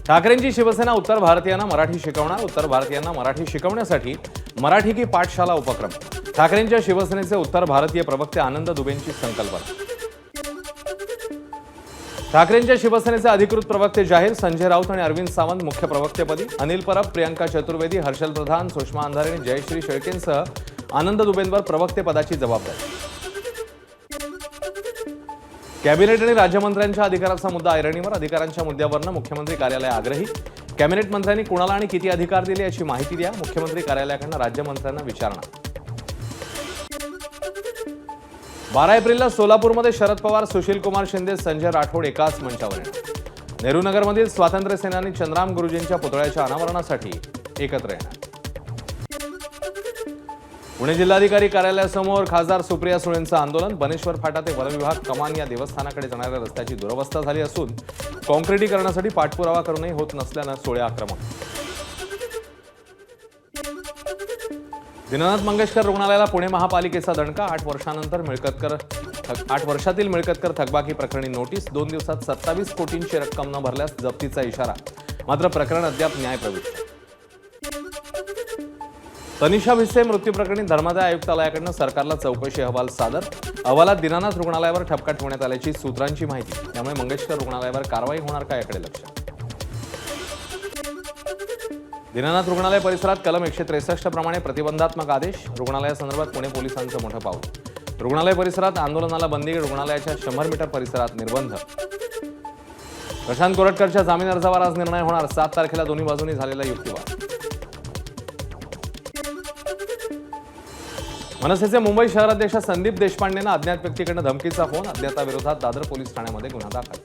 ठाकरेंची शिवसेना उत्तर भारतीयांना मराठी शिकवणार, उत्तर भारतीयांना मराठी शिकवण्यासाठी मराठी की पाठशाला उपक्रम। ठाकरेंच्या शिवसेनेचे उत्तर भारतीय प्रवक्ते आनंद दुबेंची संकल्पना। ठाकरेंच्या शिवसेनेचे अधिकृत प्रवक्ते जाहीर, संजय राऊत आणि अरविंद सावंत मुख्य प्रवक्तेपदी, अनिल परब, प्रियंका चतुर्वेदी, हर्षल प्रधान, सुषमा अंधारे आणि जयश्री शेळकेंसह आनंद दुबेंवर प्रवक्तेपदाची जबाबदारी। कॅबिनेट आणि राज्यमंत्र्यांच्या अधिकाराचा मुद्दा ऐरणीवर, अधिकारांच्या मुद्द्यावरनं मुख्यमंत्री कार्यालय आग्रही। कॅबिनेट मंत्र्यांनी कुणाला आणि किती अधिकार दिले याची माहिती द्या, मुख्यमंत्री कार्यालयाकडून राज्यमंत्र्यांना विचारणा। 12 एप्रिलला सोलापूरमध्ये शरद पवार, सुशील कुमार शिंदे, संजय राठोड एकाच मंचावर येणार। नेहरू नगरमधील स्वातंत्र्य सेनानी चंद्राम गुरुजींच्या पुतळ्याच्या अनावरणासाठी एकत्र येणार। पुणे जिल्हाधिकारी कार्यालयासमोर खासदार सुप्रिया सुळेंचं आंदोलन। बनेश्वर फाटा ते वनविभाग कमान या देवस्थानाकडे जाणाऱ्या रस्त्याची दुरवस्था झाली असून काँक्रिटीकरणासाठी पाठपुरावा करूनही होत नसल्यानं सुळे आक्रमक। दीनानाथ मंगेशकर रुग्णालयाला पुणे महापालिकेचा दणका। 8 वर्षातील मिळकत कर थकबाकी प्रकरणी नोटीस। 2 दिवसात 27 कोटींची रक्कम न भरल्यास जप्तीचा इशारा। मात्र प्रकरण अद्याप न्यायप्रविष्ट। तनिषा भिसे मृत्यू प्रकरणी धर्मादाय आयुक्तालयाकडून सरकारला चौकशी अहवाल सादर। अहवालात दीनानाथ रुग्णालयावर ठपका ठेवण्यात आल्याची सूत्रांची माहिती। त्यामुळे मंगेशकर रुग्णालयावर कारवाई होणार का याकडे लक्ष। दीनानाथ रुग्णालय परिसरात कलम 163 प्रमाणे प्रतिबंधात्मक आदेश। रुग्णालयासंदर्भात पुणे पोलिसांचं मोठं पाऊल। रुग्णालय परिसरात आंदोलनाला बंदी, रुग्णालयाच्या 100 मीटर परिसरात निर्बंध। प्रशांत कोरटकरच्या जामीन अर्जावर आज निर्णय होणार। 7 तारखेला दोन्ही बाजूंनी झालेला युक्तिवाद। मनसेचे मुंबई शहराध्यक्ष संदीप देशपांडेंना अज्ञात व्यक्तीकडून धमकीचा फोन। अज्ञाताविरोधात दादर पोलीस ठाण्यामध्ये गुन्हा दाखल।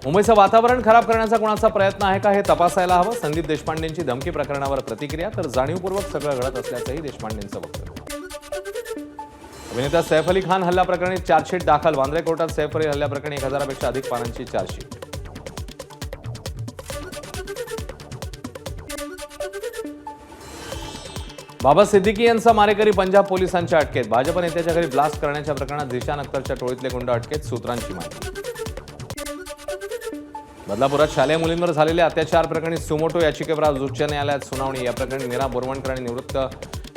मुंबईचं वातावरण खराब करण्याचा कोणाचा प्रयत्न आहे का हे तपासायला हवं। संदीप देशपांडेंची धमकी प्रकरणावर प्रतिक्रिया, तर जाणीवपूर्वक सगळं घडत असल्याचंही देशपांडेंचं वक्तव्य। अभिनेता सैफ अली खान हल्ला प्रकरणी चार्जशीट दाखल। वांद्रे कोर्टात सैफ अली हल्ल्याप्रकरणी 1000पेक्षा अधिक पानांची चार्जशीट। बाबा सिद्दीकी यांचा मारेकरी पंजाब पोलिसांच्या अटकेत। भाजप नेत्याच्या घरी ब्लास्ट करण्याच्या प्रकरणात झिशान अख्तरच्या टोळीतले गुंड अटकेत, सूत्रांची माहिती। बदलापुरात शालेय मुलींवर झालेल्या अत्याचार प्रकरणी सुमोटो याचिकेवर आज उच्च न्यायालयात सुनावणी। या प्रकरणी मीरा बोरवणकर आणि निवृत्त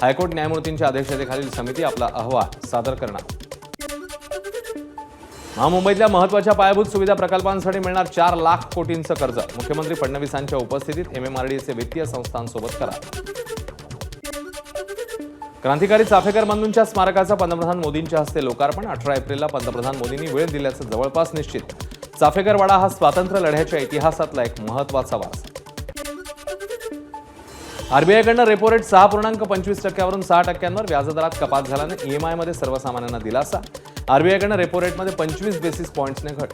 हायकोर्ट न्यायमूर्तींच्या अध्यक्षतेखालील समिती आपला अहवाल सादर करणार। महामुंबईतल्या महत्त्वाच्या पायाभूत सुविधा प्रकल्पांसाठी मिळणार 4 लाख कोटींचं कर्ज। मुख्यमंत्री फडणवीसांच्या उपस्थितीत MMRDAचे वित्तीय संस्थांसोबत करार। क्रांतिकारी चाफेकर बंधूंच्या स्मारकाचा पंतप्रधान मोदींच्या हस्ते लोकार्पण। 18 एप्रिलला पंतप्रधान मोदींनी वेळ दिल्याचं जवळपास निश्चित। चाफेकरवाडा हा स्वातंत्र्य लढ्याच्या इतिहासातला एक महत्त्वाचा वारसा। आरबीआयकडून रेपो रेट 6.25% 6% व्याजदरात कपात झाल्याने EMI मध्ये सर्वसामान्यांना दिलासा। आरबीआयकडून रेपो रेटमध्ये 25 बेसिस पॉइंट्सने घट।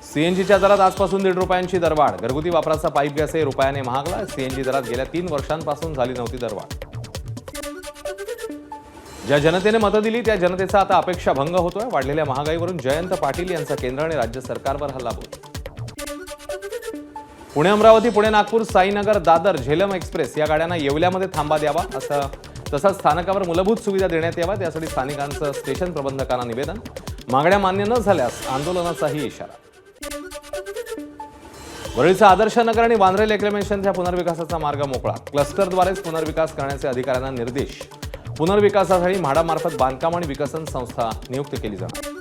सीएनजीच्या दरात आजपासून ₹1.5 दरवाढ। घरगुती वापराचा पाईप गॅसही रुपयाने महागला। सीएनजी दरात गेल्या 3 वर्षांपासून झाली नव्हती दरवाढ। ज्या जनतेने मतं दिली त्या जनतेचा आता अपेक्षा भंग होतोय। वाढलेल्या महागाईवरून जयंत पाटील यांचा केंद्र आणि राज्य सरकारवर हल्लाबोल। पुणे अमरावती, पुणे नागपूर, साईनगर, दादर, झेलम एक्सप्रेस या गाड्यांना येवल्यामध्ये थांबा द्यावा तसंच स्थानकावर मूलभूत सुविधा देण्यात याव्यात यासाठी स्थानिकांचं स्टेशन प्रबंधकांना निवेदन। मागण्या मान्य न झाल्यास आंदोलनाचाही इशारा। वरळीचा आदर्श नगर आणि वांद्रे लेक्लेमेशनच्या पुनर्विकासाचा मार्ग मोकळा। क्लस्टरद्वारेच पुनर्विकास करण्याचे अधिकाऱ्यांना निर्देश। पुनर्विकासासाठी म्हाडामार्फत बांधकाम आणि विकसन संस्था नियुक्त केली जाणार।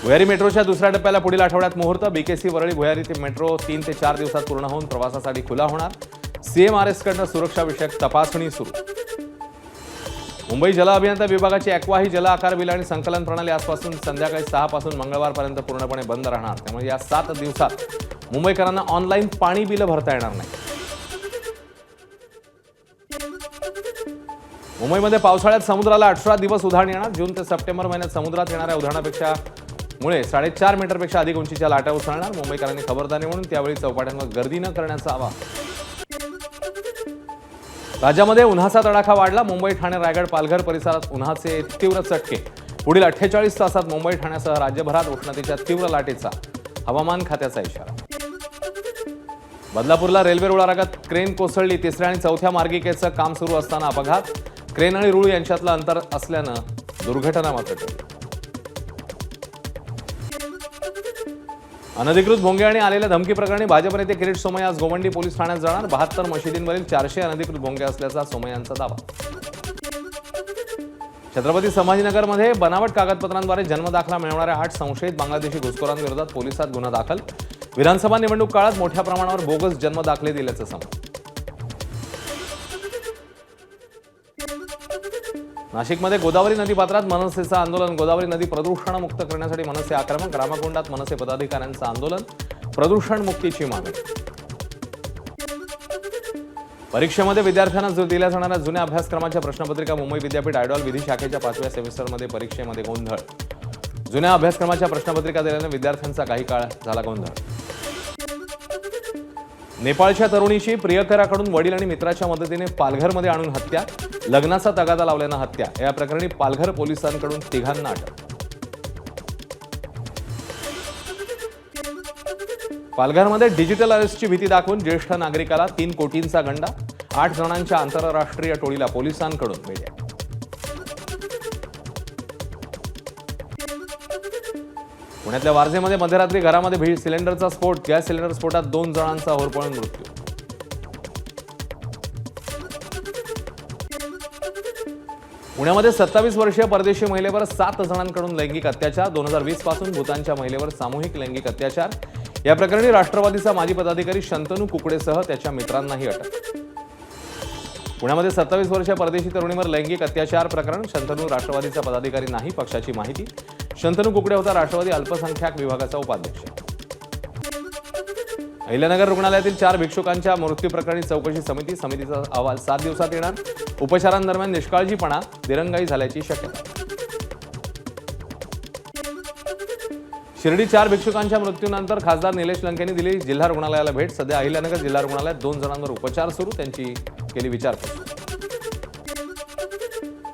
भुयारी मेट्रोच्या दुसऱ्या टप्प्याला पुढील आठवड्यात मुहूर्त। BKC वरळी भुयारी ते मेट्रो 3 ते 4 दिवसात पूर्ण होऊन प्रवासासाठी खुला होणार। CMRS कडून सुरक्षा विषयक तपासणी सुरू। मुंबई जल अभियंता विभागाची ॲक्वा ही जल आकार बिल आणि संकलन प्रणाली आजपासून संध्याकाळी 6 पासून मंगळवारपर्यंत पूर्णपणे बंद राहणार। त्यामुळे या 7 दिवसात मुंबईकरांना ऑनलाईन पाणी बिल भरता येणार नाही। मुंबईमध्ये पावसाळ्यात समुद्राला 18 दिवस उधाण येणार। जून ते सप्टेंबर महिन्यात समुद्रात येणाऱ्या उधाणापेक्षा 4.5 मीटरपेक्षा अधिक उंचीच्या लाटा उसळणार। मुंबईकरांनी खबरदारी म्हणून त्यावेळी चौपाट्यांवर गर्दी न करण्याचं आवाहन। राज्यामध्ये उन्हाचा तडाखा वाढला। मुंबई, ठाणे, रायगड, पालघर परिसरात उन्हाचे तीव्र चटके। पुढील 48 तासात मुंबई, ठाण्यासह राज्यभरात उष्णतेच्या तीव्र लाटेचा हवामान खात्याचा इशारा। बदलापूरला रेल्वे रुळालगत क्रेन कोसळली। 3ऱ्या आणि 4थ्या मार्गिकेचं काम सुरू असताना अपघात। क्रेन आणि रुळ यांच्यातलं अंतर असल्यानं दुर्घटना मात्र टळली। अनधिकृत भोंगे आणि आलेल्या धमकी प्रकरणी भाजप नेते किरीट सोमय्या आज गोवंडी पोलीस ठाण्यात जाणार. 72 मशिदींवरील 400 अनधिकृत भोंगे असल्याचा सोमय्यांचा दावा. छत्रपती संभाजीनगरमध्ये बनावट कागदपत्रांद्वारे जन्मदाखला मिळवणाऱ्या 8 संशयित बांगलादेशी घुसखोरांविरोधात पोलिसात गुन्हा दाखल. विधानसभा निवडणूक काळात मोठ्या प्रमाणावर बोगस जन्मदाखले दिल्याचं समोर. नाशिकमध्ये गोदावरी नदीपात्रात मनसेचं आंदोलन. गोदावरी नदी प्रदूषणमुक्त करण्यासाठी मनसे आक्रमक. रामाकुंडात मनसे पदाधिकाऱ्यांचं आंदोलन. प्रदूषण मुक्तीची मागणी. परीक्षेमध्ये विद्यार्थ्यांना दिल्या जाणाऱ्या जुन्या अभ्यासक्रमाच्या प्रश्नपत्रिका मुंबई विद्यापीठ आयडॉल विधी शाखेच्या 5व्या सेमिस्टरमध्ये परीक्षेमध्ये गोंधळ. जुन्या अभ्यासक्रमाच्या प्रश्नपत्रिका दिल्याने विद्यार्थ्यांचा काही काळ झाला गोंधळ. नेपाळच्या तरुणीची प्रियकराकडून वडील आणि मित्राच्या मदतीने पालघरमध्ये आणून हत्या. लग्नाचा तगादा लावल्यानं हत्या. या प्रकरणी पालघर पोलिसांकडून 3घांना अटक. पालघरमध्ये डिजिटल अरेस्टची भीती दाखवून ज्येष्ठ नागरिकाला 3 कोटींचा गंडा. 8 जणांच्या आंतरराष्ट्रीय टोळीला पोलिसांकडून मिळाल्या. पुण्यातल्या वारजेमध्ये मध्यरात्री घरामध्ये सिलेंडरचा स्फोट. गॅस सिलेंडर स्फोटात 2 जणांचा होरपळून मृत्यू. पुण्यामध्ये 27 वर्षीय परदेशी महिलेवर 7 जणांकडून लैंगिक अत्याचार. 2020 पासून भूतानच्या महिलेवर सामूहिक लैंगिक अत्याचार. या प्रकरणी राष्ट्रवादीचा माजी पदाधिकारी शंतनू कुकडेसह त्याच्या मित्रांनाही अटक. पुण्यामध्ये 27 वर्षीय परदेशी तरुणीवर लैंगिक अत्याचार प्रकरण. शंतनू राष्ट्रवादीचा पदाधिकारी नाही, पक्षाची माहिती. शंतनू कुकडे होता राष्ट्रवादी अल्पसंख्याक विभागाचा उपाध्यक्ष. अहिल्यानगर रुग्णालयातील 4 भिक्षुकांच्या मृत्यू प्रकरणी चौकशी समिती. समितीचा अहवाल 7 दिवसात येणार. उपचारांदरम्यान निष्काळजीपणा, दिरंगाई झाल्याची शक्यता. शिर्डी 4 भिक्षुकांच्या मृत्यूनंतर खासदार निलेश लंकेंनी दिली जिल्हा रुग्णालयाला भेट. सध्या अहिल्यानगर जिल्हा रुग्णालयात 2 जणांवर उपचार सुरू. त्यांची केली विचारपूस.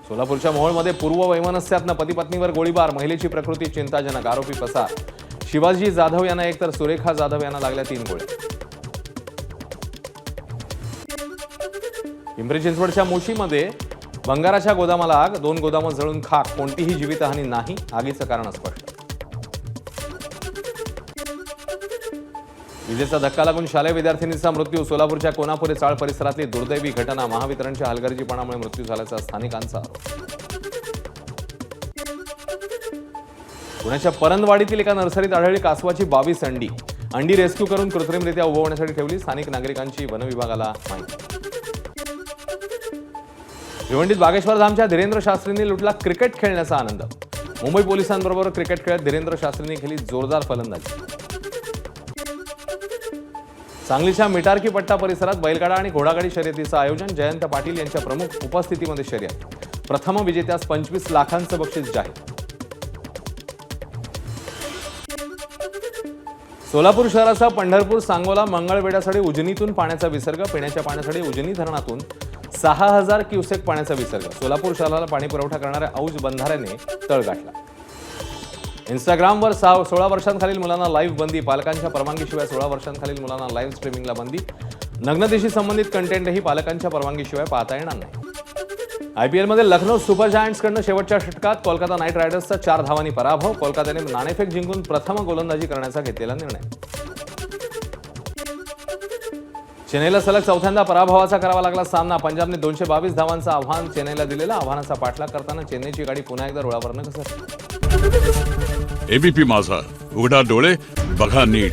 सोलापूरच्या मोहोळमध्ये पूर्ववैमनस्यातनं पती-पत्नीवर गोळीबार. महिलेची प्रकृती चिंताजनक. आरोपी पसार. शिवाजी जाधव यांना 1 तर सुरेखा जाधव यांना लागल्या 3 गोळ्या. पिंपरी चिंचवडच्या मोशीमध्ये भंगाराच्या गोदामाला आग. 2 गोदामं जळून खाक. कोणतीही जीवितहानी नाही. आगीचं कारण स्पष्ट. विजेचा धक्का लागून शालेय विद्यार्थिनीचा मृत्यू. सोलापूरच्या कोनापुरे चाळ परिसरातली दुर्दैवी घटना. महावितरणच्या हलगर्जीपणामुळे मृत्यू झाल्याचा स्थानिकांचा आरोप. पुण्याच्या परंदवाडीतील एका नर्सरीत आढळली कासवाची 22 अंडी. अंडी रेस्क्यू करून कृत्रिमरित्या उभवण्यासाठी ठेवली. स्थानिक नागरिकांची वनविभागाला माहिती. भिवंडीत बागेश्वर धामच्या धीरेंद्र शास्त्रींनी लुटला क्रिकेट खेळण्याचा आनंद. मुंबई पोलिसांबरोबर क्रिकेट खेळत धीरेंद्र शास्त्रींनी केली जोरदार फलंदाजी. सांगलीच्या मिटारकी पट्टा परिसरात बैलगाडा आणि घोडागाडी शर्यतीचं आयोजन. जयंत पाटील यांच्या प्रमुख उपस्थितीमध्ये शर्यत. प्रथम विजेत्यास 25 लाखांचं बक्षीस जाहीर. सोलापूर शहरासह पंढरपूर, सांगोला, मंगळवेढ्यासाठी उजनीतून पाण्याचा विसर्ग. पिण्याच्या पाण्यासाठी उजनी धरणातून 6000 क्युसेक पाण्याचा विसर्ग. सोलापूर शहराला पाणी पुरवठा करणाऱ्या औज बंधाऱ्याने तळ गाठला. इंस्टाग्रामवर 16 वर्षांखालील मुलांना लाईव्ह बंदी. पालकांच्या परवानगीशिवाय 16 वर्षांखालील मुलांना लाईव्ह स्ट्रीमिंगला बंदी. नग्नतेशी संबंधित कंटेंटही पालकांच्या परवानगीशिवाय पाहता येणार नाही. आयपीएलमध्ये लखनौ सुपर जायंट्सकडनं शेवटच्या षटकात कोलकाता नाईट रायडर्सचा 4 धावांनी पराभव. कोलकात्याने नाणेफेक जिंकून प्रथम गोलंदाजी करण्याचा घेतलेला निर्णय. चेन्नईला सलग 4थ्यांदा पराभवाचा करावा लागला सामना. पंजाबने 222 धावांचं आव्हान चेन्नईला दिलेलं. आव्हानाचा पाठलाग करताना चेन्नईची गाडी पुन्हा एकदा रुळावरनं घसरली. एबीपी माझा, उघडा डोळे बघा नीट.